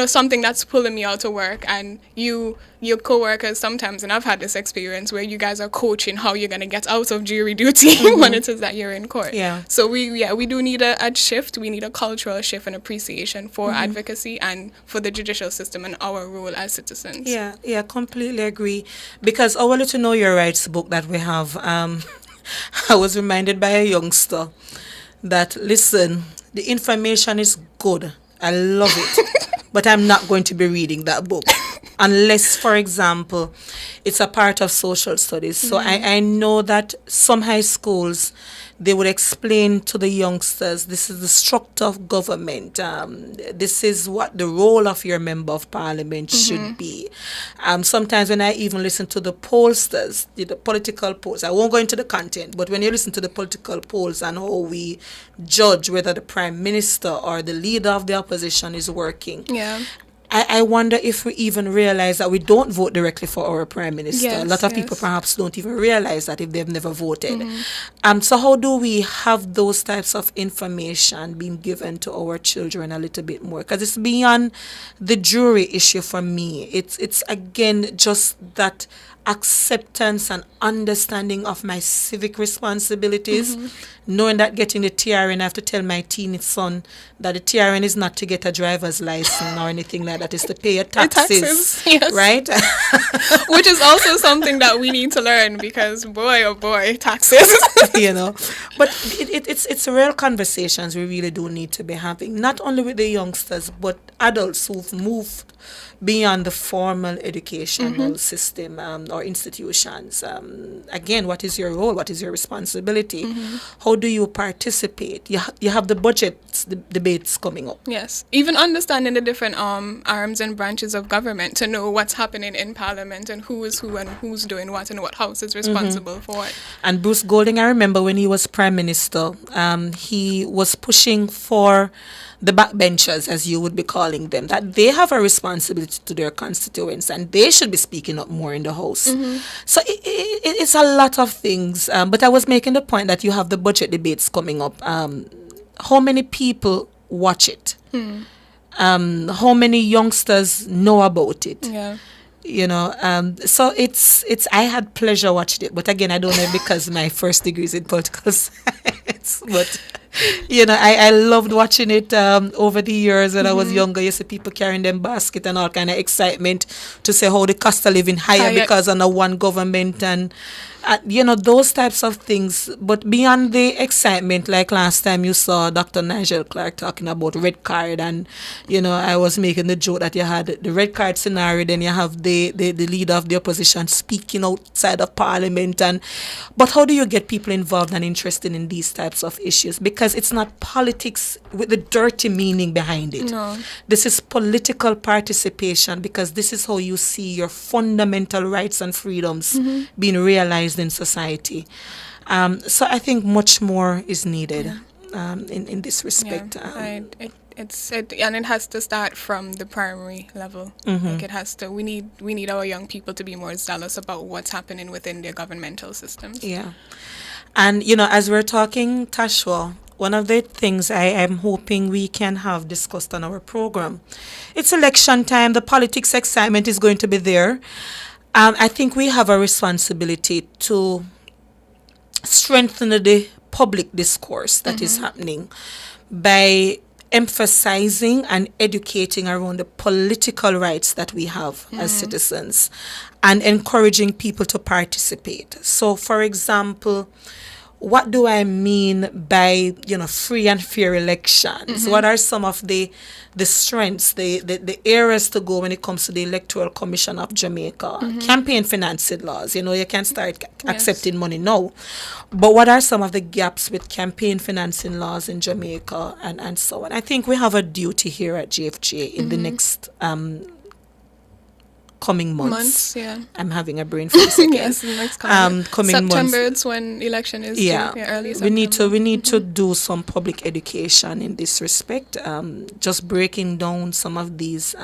something that's pulling me out of work, and your co-workers sometimes, and I've had this experience where you guys are coaching how you're going to get out of jury duty when it is that you're in court. So we do need a shift. We need a cultural shift and appreciation for advocacy and for the judicial system and our role as citizens. Yeah, completely agree. Because our Little Know Your Rights book that we have, I was reminded by a youngster that, listen, the information is good. I love it. But I'm not going to be reading that book unless, for example, it's a part of social studies. So I know that some high schools, they would explain to the youngsters, this is the structure of government. This is what the role of your member of parliament should be. Sometimes when I even listen to the pollsters, the political polls, I won't go into the content, but when you listen to the political polls and how we judge whether the prime minister or the leader of the opposition is working, I wonder if we even realize that we don't vote directly for our prime minister. A lot of people perhaps don't even realize that if they've never voted. So how do we have those types of information being given to our children a little bit more? Because it's beyond the jury issue for me. It's again just that acceptance and understanding of my civic responsibilities, knowing that getting the TRN, I have to tell my teen son that the TRN is not to get a driver's license or anything like that, it's to pay your taxes, right? Which is also something that we need to learn because, boy, oh boy, taxes. But it's real conversations we really do need to be having, not only with the youngsters, but adults who've moved beyond the formal educational system or institutions. Again, what is your role? What is your responsibility? How do you participate? You have the budget debates coming up. Yes, even understanding the different arms and branches of government to know what's happening in Parliament and who is who and who's doing what and what house is responsible for what. And Bruce Golding, I remember when he was Prime Minister, he was pushing for the backbenchers, as you would be calling them, that they have a responsibility to their constituents and they should be speaking up more in the House. So it's a lot of things. But I was making the point that you have the budget debates coming up. How many people watch it? How many youngsters know about it? So it's I had pleasure watching it, but again, I don't know because my first degree is in political science, but I loved watching it over the years when I was younger. You see people carrying them basket and all kind of excitement to say how the cost of living higher because under one government, and those types of things. But beyond the excitement, like last time you saw Dr. Nigel Clark talking about red card, and I was making the joke that you had the red card scenario, then you have the leader of the opposition speaking outside of Parliament, but how do you get people involved and interested in these types of issues? Because it's not politics with the dirty meaning behind it. No. This is political participation, because this is how you see your fundamental rights and freedoms being realized in society. So I think much more is needed in this respect. And it has to start from the primary level. Like it has to. We need our young people to be more zealous about what's happening within their governmental systems. Yeah, and as we're talking, Tashwa, one of the things I am hoping we can have discussed on our program, it's election time. The politics excitement is going to be there. I think we have a responsibility to strengthen the public discourse that is happening by emphasizing and educating around the political rights that we have as citizens, and encouraging people to participate. So, for example, what do I mean by free and fair elections? What are some of the strengths, the areas to go when it comes to the Electoral Commission of Jamaica? Campaign financing laws, you can start accepting money now, but what are some of the gaps with campaign financing laws in Jamaica, and so on? I think we have a duty here at GFJ in the next coming months. I'm having a brain freeze again. Yes, next coming September, months. It's when election is due. Early September. We need to do some public education in this respect, just breaking down some of these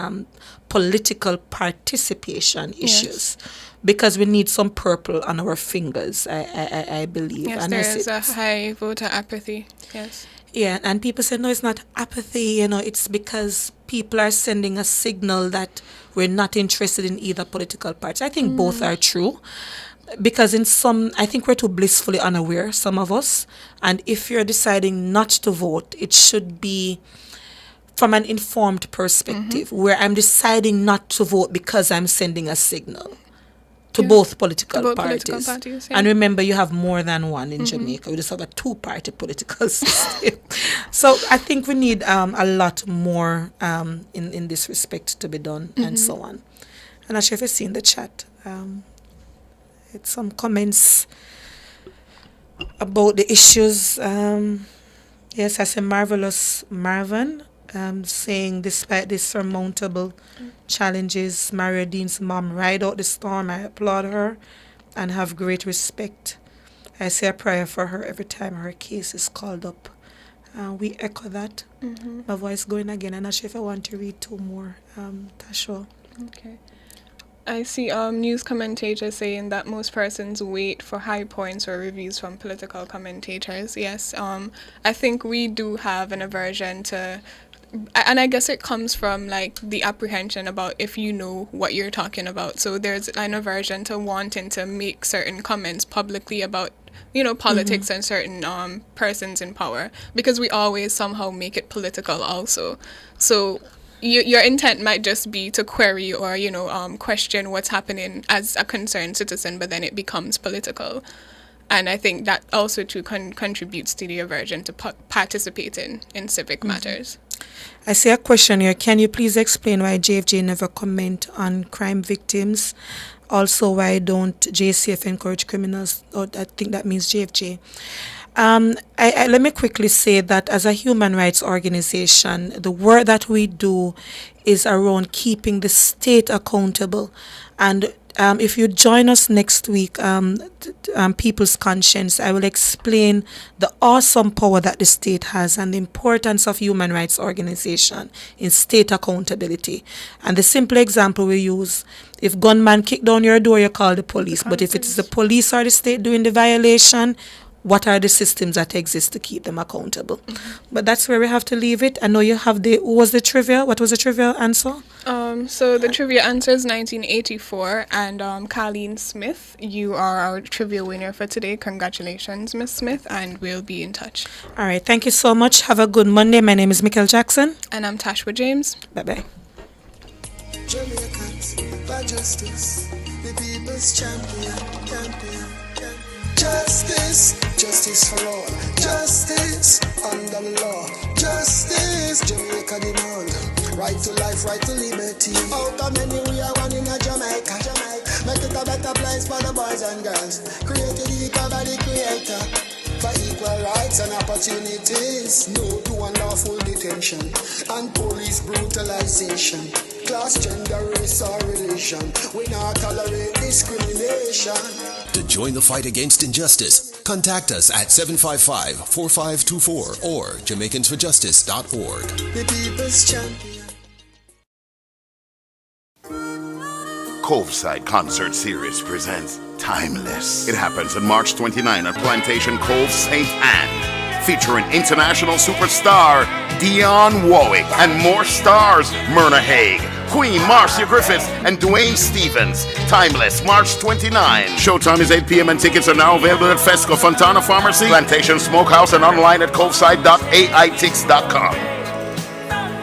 political participation issues, because we need some purple on our fingers, I believe. Yes, and there is a high voter apathy. Yes. Yeah, and people say, no, it's not apathy, it's because people are sending a signal that we're not interested in either political party. I think both are true, because I think we're too blissfully unaware, some of us, and if you're deciding not to vote, it should be from an informed perspective, where I'm deciding not to vote because I'm sending a signal to both political parties. And remember, you have more than one in Jamaica. We just have a two-party political system. So I think we need a lot more in this respect to be done, and so on. And I'm not sure if you've seen the chat. It's some comments about the issues. Yes, I say Marvelous Marvin, saying despite the surmountable challenges, Mario Dean's mom ride out the storm. I applaud her and have great respect. I say a prayer for her every time her case is called up. We echo that. My voice going again. I'm not sure if I want to read two more. Tasha. Okay. I see news commentators saying that most persons wait for high points or reviews from political commentators. Yes, I think we do have an aversion to, and I guess it comes from like the apprehension about if you know what you're talking about. So there's an aversion to wanting to make certain comments publicly about politics and certain persons in power, because we always somehow make it political also. So your intent might just be to query or question what's happening as a concerned citizen, but then it becomes political. And I think that also too contributes to the aversion to participating in civic matters. I see a question here. Can you please explain why JFJ never comment on crime victims? Also, why don't JCF encourage criminals? I think that means JFJ. Let me quickly say that as a human rights organization, the work that we do is around keeping the state accountable. And if you join us next week, People's Conscience, I will explain the awesome power that the state has and the importance of human rights organization in state accountability. And the simple example we use, if gunman kick down your door, you call the police. But if it's the police or the state doing the violation, what are the systems that exist to keep them accountable? But that's where we have to leave it. I know you have who was the trivia? What was the trivia answer? So the trivia answer is 1984, and Colleen Smith, you are our trivia winner for today. Congratulations, Miss Smith, and we'll be in touch. All right, thank you so much. Have a good Monday. My name is Mikkel Jackson. And I'm Tashwa James. Bye-bye. Jamaicans, for justice, the people's champion. Justice, justice for all. Justice under the law. Justice, Jamaica demand. Right to life, right to liberty. Out of many we are one in a Jamaica. Make it a better place for the boys and girls. Created equal by the creator. For equal rights and opportunities. No to unlawful detention and police brutalization. Class, gender, race or religion. We not tolerate discrimination. To join the fight against injustice, contact us at 755-4524 or JamaicансForJustice.org. The people's champion. Coveside Concert Series presents Timeless. It happens on March 29 at Plantation Cove, St. Anne, featuring international superstar Dionne Warwick and more stars Myrna Hague, Queen Marcia Griffiths, and Dwayne Stevens. Timeless, March 29. Showtime is 8 p.m. and tickets are now available at Fesco, Fontana Pharmacy, Plantation Smokehouse, and online at coveside.aitix.com.